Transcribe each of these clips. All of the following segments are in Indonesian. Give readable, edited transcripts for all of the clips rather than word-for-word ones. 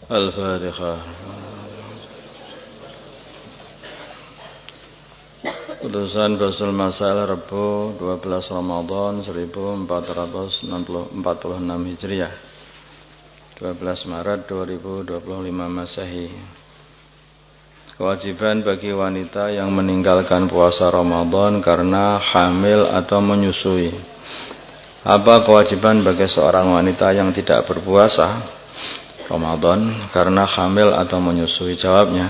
Al-Fatihah. Putusan Basul Masail Rabu 12 Ramadan 1446 Hijriah 12 Maret 2025 Masehi. Kewajiban bagi wanita yang meninggalkan puasa Ramadan karena hamil atau menyusui. Apa kewajiban bagi seorang wanita yang tidak berpuasa Ramadan karena hamil atau menyusui? Jawabnya,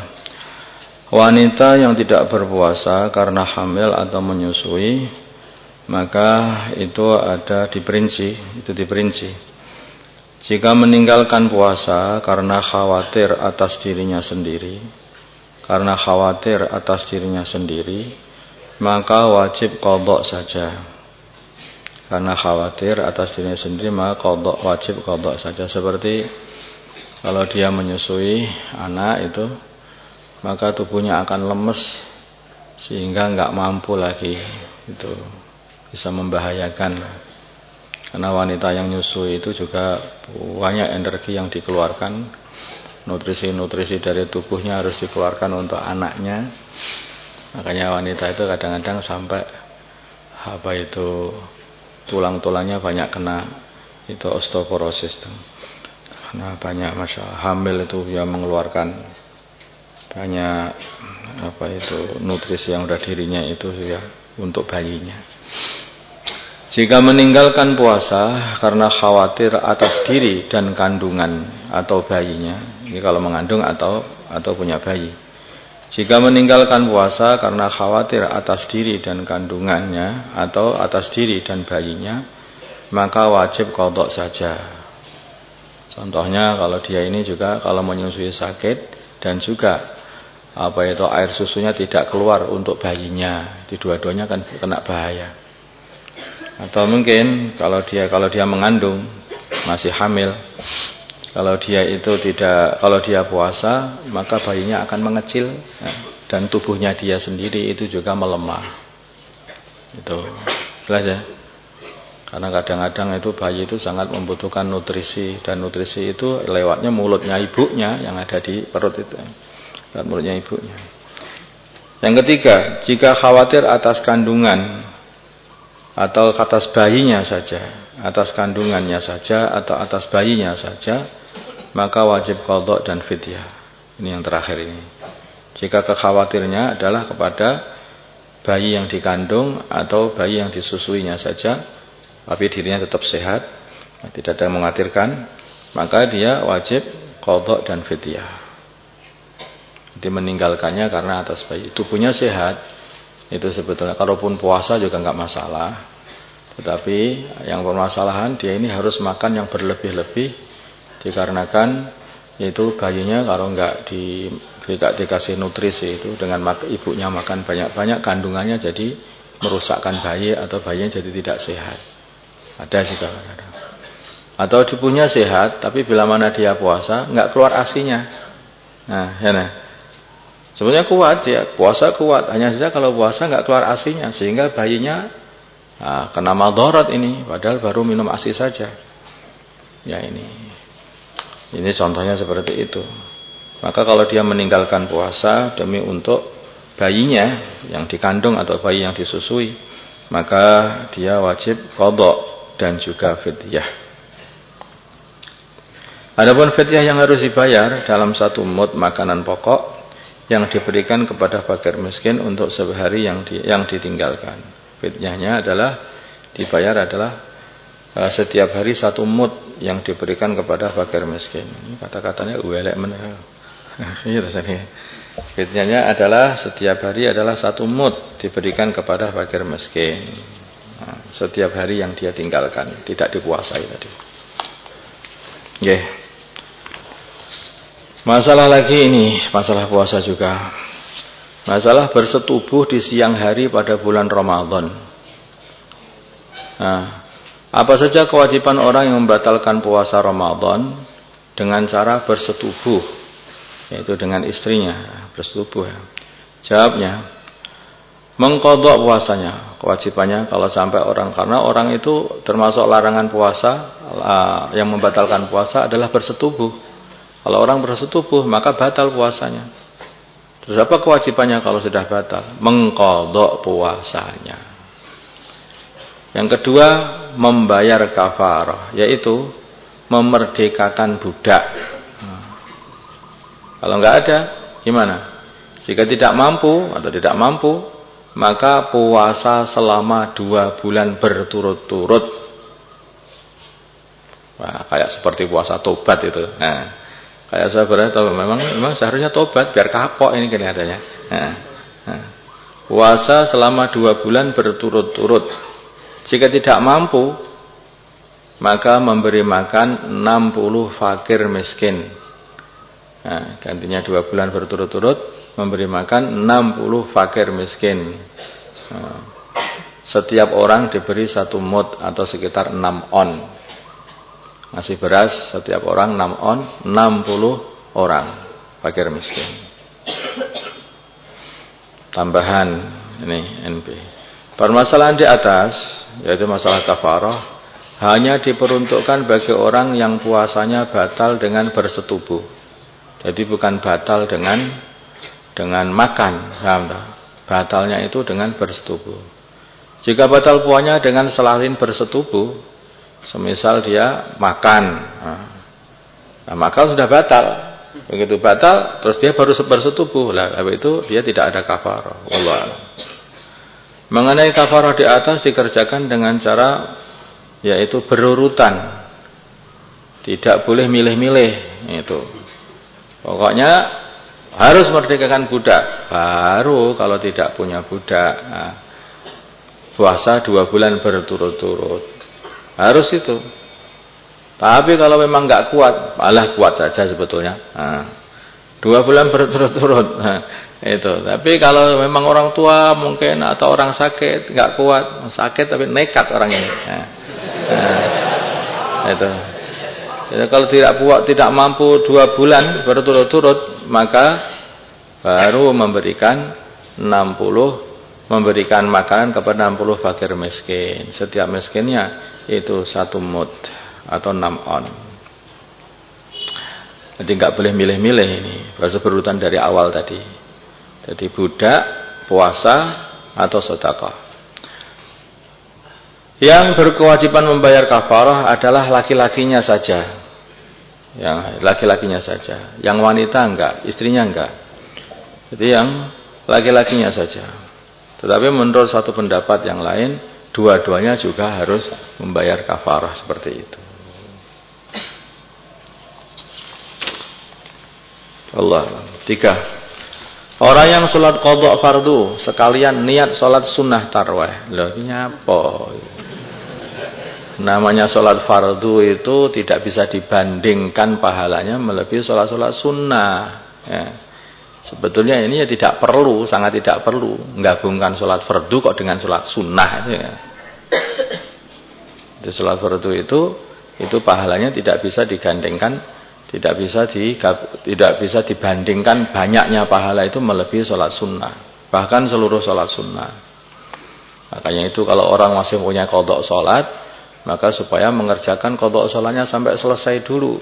wanita yang tidak berpuasa karena hamil atau menyusui, maka itu ada diperinci. Jika meninggalkan puasa karena khawatir atas dirinya sendiri, maka wajib qadha saja. Karena khawatir atas dirinya sendiri, maka wajib qadha saja. Seperti kalau dia menyusui anak itu, maka tubuhnya akan lemes sehingga enggak mampu lagi, itu bisa membahayakan. Karena wanita yang nyusui itu juga banyak energi yang dikeluarkan, nutrisi dari tubuhnya harus dikeluarkan untuk anaknya. Makanya wanita itu kadang-kadang sampai tulang-tulangnya banyak kena itu osteoporosis tuh. Nah, banyak masalah hamil itu ya mengeluarkan banyak nutrisi yang udah dirinya itu ya untuk bayinya. Jika meninggalkan puasa karena khawatir atas diri dan kandungan atau bayinya, ini kalau mengandung atau punya bayi. Jika meninggalkan puasa karena khawatir atas diri dan kandungannya atau atas diri dan bayinya, maka wajib qadha saja. Contohnya kalau dia ini juga kalau menyusui sakit dan juga air susunya tidak keluar untuk bayinya, di dua-duanya kan kena bahaya. Atau mungkin kalau dia mengandung masih hamil, kalau dia puasa, maka bayinya akan mengecil dan tubuhnya dia sendiri itu juga melemah. Itu jelas ya. Karena kadang-kadang itu bayi itu sangat membutuhkan nutrisi, dan nutrisi itu lewatnya mulutnya ibunya yang ada di perut itu. Lewat mulutnya ibunya. Yang ketiga, jika khawatir atas kandungan atau atas bayinya saja, atas kandungannya saja atau atas bayinya saja, maka wajib qadha dan fidyah. Ini yang terakhir ini. Jika kekhawatirnya adalah kepada bayi yang dikandung atau bayi yang disusuinya saja, tapi dirinya tetap sehat, tidak ada yang mengkhawatirkan, maka dia wajib qadha dan fidyah. Dia meninggalkannya karena atas bayi. Tubuhnya sehat, itu sebetulnya kalaupun puasa juga enggak masalah. Tetapi yang permasalahan dia ini harus makan yang berlebih-lebih, dikarenakan itu bayinya kalau enggak dikasih nutrisi itu dengan ibunya makan banyak-banyak, kandungannya jadi merusakkan bayi atau bayinya jadi tidak sehat. Ada juga kadang. Atau tubuhnya sehat, tapi bila mana dia puasa enggak keluar ASI-nya. Sebenarnya kuat ya, puasa kuat. Hanya saja kalau puasa enggak keluar ASI-nya, sehingga bayinya kena madharat ini, padahal baru minum ASI saja. Ya ini contohnya seperti itu. Maka kalau dia meninggalkan puasa demi untuk bayinya yang dikandung atau bayi yang disusui, maka dia wajib qadha dan juga fidyah. Adapun fidyah yang harus dibayar dalam satu mud makanan pokok yang diberikan kepada fakir miskin untuk sehari yang ditinggalkan. Fidyahnya dibayar adalah setiap hari satu mud yang diberikan kepada fakir miskin. Ini kata-katanya uelek benar. Iya rasanya. Fidyahnya adalah setiap hari adalah satu mud diberikan kepada fakir miskin. Setiap hari yang dia tinggalkan, tidak dipuasai tadi. Masalah lagi ini, masalah puasa juga. Masalah bersetubuh di siang hari pada bulan Ramadan. Apa saja kewajiban orang yang membatalkan puasa Ramadan dengan cara bersetubuh, yaitu dengan istrinya bersetubuh. Jawabnya, mengqadha puasanya. Kewajibannya kalau sampai karena orang itu termasuk larangan puasa, yang membatalkan puasa adalah bersetubuh. Kalau orang bersetubuh maka batal puasanya. Terus apa kewajibannya kalau sudah batal? Mengqadha puasanya. Yang kedua, membayar kafarah, yaitu memerdekakan budak. Kalau nggak ada, gimana? Jika tidak mampu atau tidak mampu, maka puasa selama 2 bulan berturut-turut. Wah, kayak seperti puasa tobat itu. Nah, kayak saya berarti memang seharusnya tobat biar kapok ini kelihatannya. Puasa selama 2 bulan berturut-turut. Jika tidak mampu, maka memberi makan 60 fakir miskin. Nah, gantinya 2 bulan berturut-turut memberi makan 60 fakir miskin. Nah, setiap orang diberi 1 mud atau sekitar 6 on. Ngasih beras setiap orang 6 on, 60 orang fakir miskin. Tambahan ini NP. Permasalahan di atas, yaitu masalah kafarah, hanya diperuntukkan bagi orang yang puasanya batal dengan bersetubuh. Jadi bukan batal dengan makan, paham tak? Batalnya itu dengan bersetubuh. Jika batal puasanya dengan selain bersetubuh, semisal dia makan, nah maka sudah batal. Begitu batal, terus dia baru bersetubuh. Lah, habis itu dia tidak ada kafarah. Wallahu a'lam. Mengenai kafarah di atas dikerjakan dengan cara yaitu berurutan. Tidak boleh milih-milih itu. Pokoknya harus merdekakan budak. Baru kalau tidak punya budak, puasa 2 bulan berturut-turut. Harus itu. Tapi kalau memang nggak kuat, malah kuat saja sebetulnya. 2 bulan berturut-turut. Itu. Tapi kalau memang orang tua mungkin atau orang sakit nggak kuat, sakit tapi nekat orang ini. Itu. Jadi kalau tidak mampu 2 bulan berturut-turut, maka baru memberikan makanan kepada 60 fakir miskin. Setiap miskinnya itu 1 mud atau 6 on. Jadi nggak boleh milih-milih ini, harus berurutan dari awal tadi. Jadi budak, puasa atau sedekah. Yang berkewajiban membayar kafarah adalah laki-lakinya saja. Yang laki-lakinya saja. Yang wanita enggak, istrinya enggak. Jadi yang laki-lakinya saja. Tetapi menurut satu pendapat yang lain, dua-duanya juga harus membayar kafarah seperti itu. Allah. 3. Orang yang sholat qadha fardu sekalian niat sholat sunnah tarawih. Loh, ini apa? Namanya sholat fardu itu tidak bisa dibandingkan pahalanya melebihi sholat-sholat sunnah. Ya. Sebetulnya ini ya tidak perlu, sangat tidak perlu menggabungkan sholat fardu kok dengan sholat sunnah. Ya. Jadi sholat fardu itu pahalanya tidak bisa digandengkan. Tidak bisa dibandingkan banyaknya pahala itu melebihi sholat sunnah. Bahkan seluruh sholat sunnah. Makanya itu kalau orang masih punya qadha sholat, maka supaya mengerjakan qadha sholatnya sampai selesai dulu.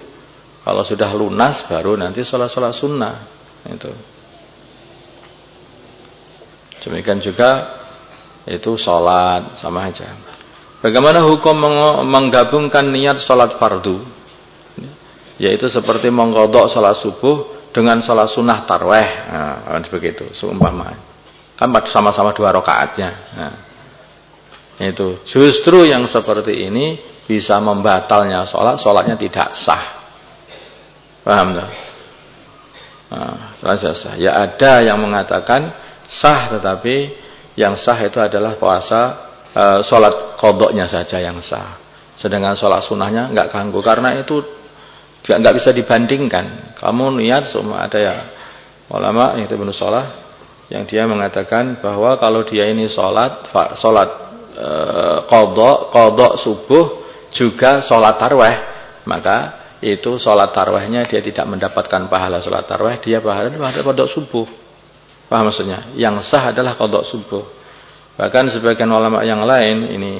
Kalau sudah lunas baru nanti sholat-sholat sunnah. Itu. Demikian juga itu sholat sama aja. Bagaimana hukum menggabungkan niat sholat fardu? Yaitu seperti mengqadha salat subuh dengan salat sunnah tarawih. Nah, begitu, seumpama. Kan sama-sama 2 rakaatnya. Nah, itu justru yang seperti ini bisa membatalnya salatnya tidak sah. Paham tak? Nah, sah. Ya ada yang mengatakan sah, tetapi yang sah itu adalah puasa salat qadhanya saja yang sah. Sedangkan salat sunnahnya enggak ganggu karena itu juga nggak bisa dibandingkan. Kamu niat semua ada ya ulama itu Ibnu Shalah yang dia mengatakan bahwa kalau dia ini sholat qadha subuh juga sholat tarawih, maka itu sholat tarawihnya dia tidak mendapatkan pahala sholat tarawih, dia pahala qadha subuh. Paham maksudnya? Yang sah adalah qadha subuh. Bahkan sebagian ulama yang lain ini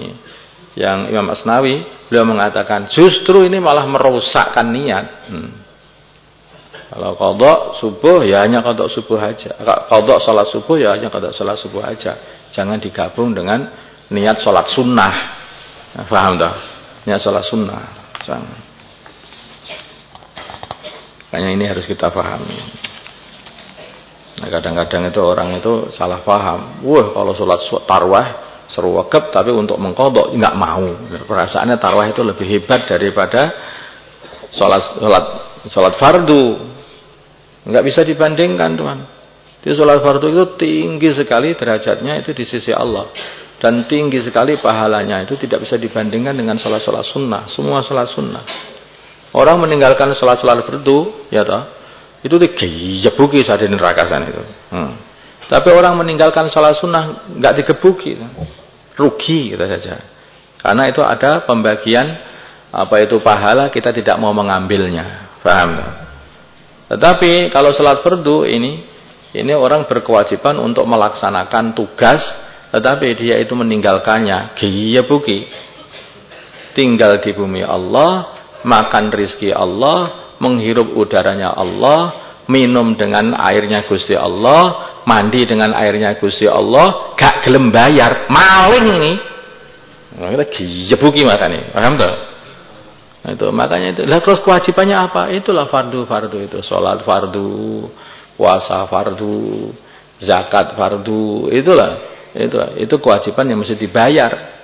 yang Imam Asnawi beliau mengatakan justru ini malah merusakkan niat. Kalau qadha subuh ya hanya qadha subuh aja. Qadha salat subuh ya hanya qadha salat subuh aja. Jangan digabung dengan niat salat sunnah. Nah, paham tak? Niat salat sunnah. Jangan. Makanya ini harus kita pahami. Nah, kadang-kadang itu orang itu salah paham. Wah, kalau salat tarwah seru wakaf tapi untuk mengqadha enggak mau. Perasaannya tarwah itu lebih hebat daripada salat fardu. Enggak bisa dibandingkan, teman. Di salat fardu itu tinggi sekali derajatnya itu di sisi Allah, dan tinggi sekali pahalanya, itu tidak bisa dibandingkan dengan salat-salat sunnah. Semua salat sunnah. Orang meninggalkan salat-salat fardu, ya toh, itu digebuki saat di neraka sana itu. Tapi orang meninggalkan salat sunnah enggak digebuki, rugi kita saja. Karena itu ada pembagian pahala, kita tidak mau mengambilnya. Paham tak? Tetapi kalau salat fardu ini orang berkewajiban untuk melaksanakan tugas, tetapi dia itu meninggalkannya gebuki. Tinggal di bumi Allah, makan rizki Allah, menghirup udaranya Allah, minum dengan airnya Gusti Allah, mandi dengan airnya Gusti Allah, gak gelem bayar, maling ini. Kita gebuki makanya, paham tak? Itu makanya itu. Lah terus kewajibannya apa? Itulah fardu itu, salat fardu, puasa fardu, zakat fardu, itulah. Itu kewajiban yang mesti dibayar.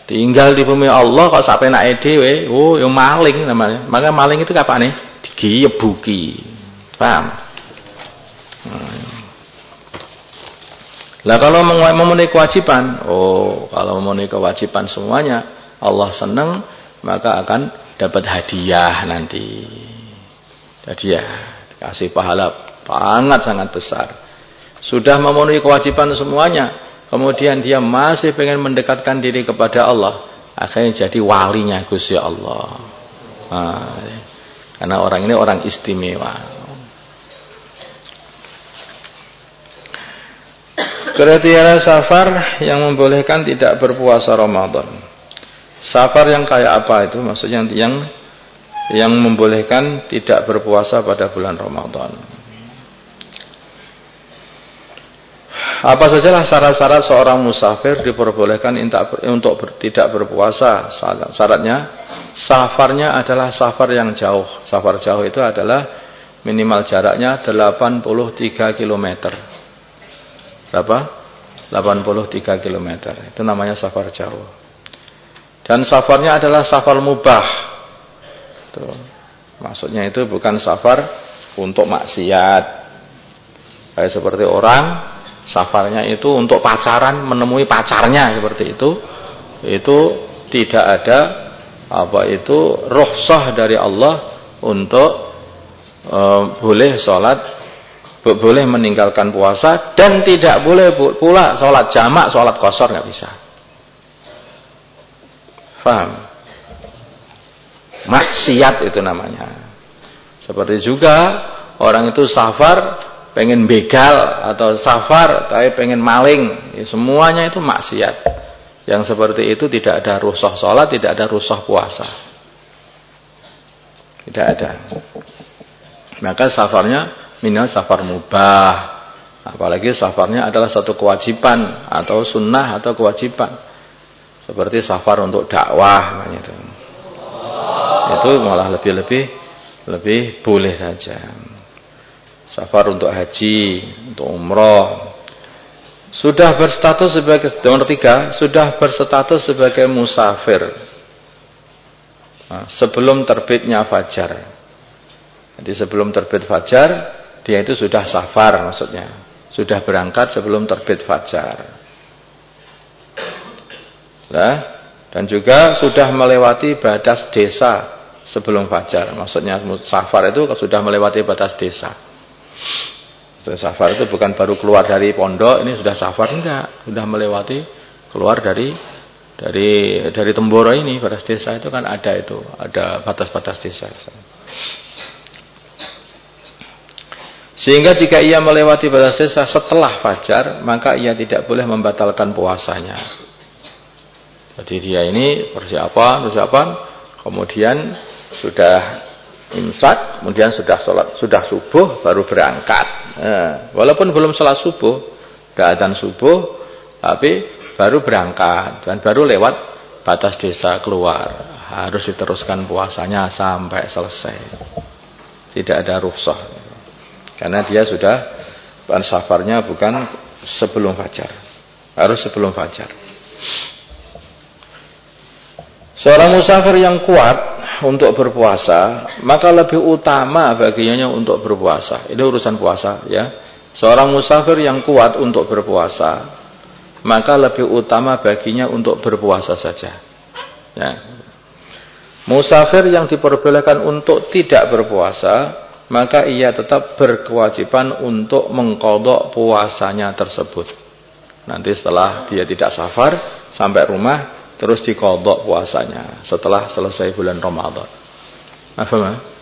Tinggal di bumi Allah kok sampai nak dhewe, oh yang maling namanya. Maka maling itu kapan nih? Digebuki. Paham? Lah kalau memenuhi kewajiban, kalau memenuhi kewajiban semuanya Allah senang, maka akan dapat hadiah nanti. Hadiah, kasih pahala sangat besar. Sudah memenuhi kewajiban semuanya, kemudian dia masih pengen mendekatkan diri kepada Allah, akhirnya jadi walinya Gusti Allah. Karena orang ini orang istimewa. Kriteria safar yang membolehkan tidak berpuasa Ramadan. Safar yang kayak apa itu? Maksudnya yang membolehkan tidak berpuasa pada bulan Ramadan. Apa sajalah syarat-syarat seorang musafir diperbolehkan untuk tidak berpuasa? Syaratnya, safarnya adalah safar yang jauh. Safar jauh itu adalah minimal jaraknya 83 km. Berapa? 83 km. Itu namanya safar jauh. Dan safarnya adalah safar mubah. Tuh. Maksudnya itu bukan safar untuk maksiat. Kayak seperti orang safarnya itu untuk pacaran, menemui pacarnya seperti itu. Itu tidak ada rukhsah dari Allah untuk boleh sholat, boleh meninggalkan puasa, dan tidak boleh pula sholat jamak, sholat qashar, nggak bisa. Paham? Maksiat itu namanya. Seperti juga orang itu safar pengen begal, atau safar tapi pengen maling, semuanya itu maksiat. Yang seperti itu tidak ada rukhsah sholat, tidak ada rukhsah puasa, tidak ada. Maka safarnya minimal safar mubah. Apalagi safarnya adalah satu kewajiban atau sunnah atau kewajiban. Seperti safar untuk dakwah, itu malah lebih boleh saja. Safar untuk haji, untuk umroh, sudah berstatus sebagai, nomor 3, sudah berstatus sebagai musafir sebelum terbitnya fajar. Jadi sebelum terbit fajar dia itu sudah safar, maksudnya sudah berangkat sebelum terbit fajar. Dan juga sudah melewati batas desa sebelum fajar. Maksudnya safar itu sudah melewati batas desa. Safar itu bukan baru keluar dari pondok, ini sudah safar, enggak, sudah melewati, keluar dari Temboro ini, batas desa itu kan ada batas-batas desa. Sehingga jika ia melewati batas desa setelah fajar, maka ia tidak boleh membatalkan puasanya. Jadi dia ini persiapan, kemudian sudah imsak, kemudian sudah subuh baru berangkat. Walaupun belum sholat subuh, udah adzan subuh, tapi baru berangkat dan baru lewat batas desa keluar, harus diteruskan puasanya sampai selesai. Tidak ada rukhsah, karena dia sudah safarnya bukan sebelum fajar, harus sebelum fajar. Seorang musafir yang kuat untuk berpuasa, maka lebih utama baginya untuk berpuasa. Ini urusan puasa, ya. Seorang musafir yang kuat untuk berpuasa, maka lebih utama baginya untuk berpuasa saja. Ya. Musafir yang diperbolehkan untuk tidak berpuasa, maka ia tetap berkewajiban untuk mengqadha puasanya tersebut. Nanti setelah dia tidak safar sampai rumah, terus diqadha puasanya setelah selesai bulan Ramadan. Paham?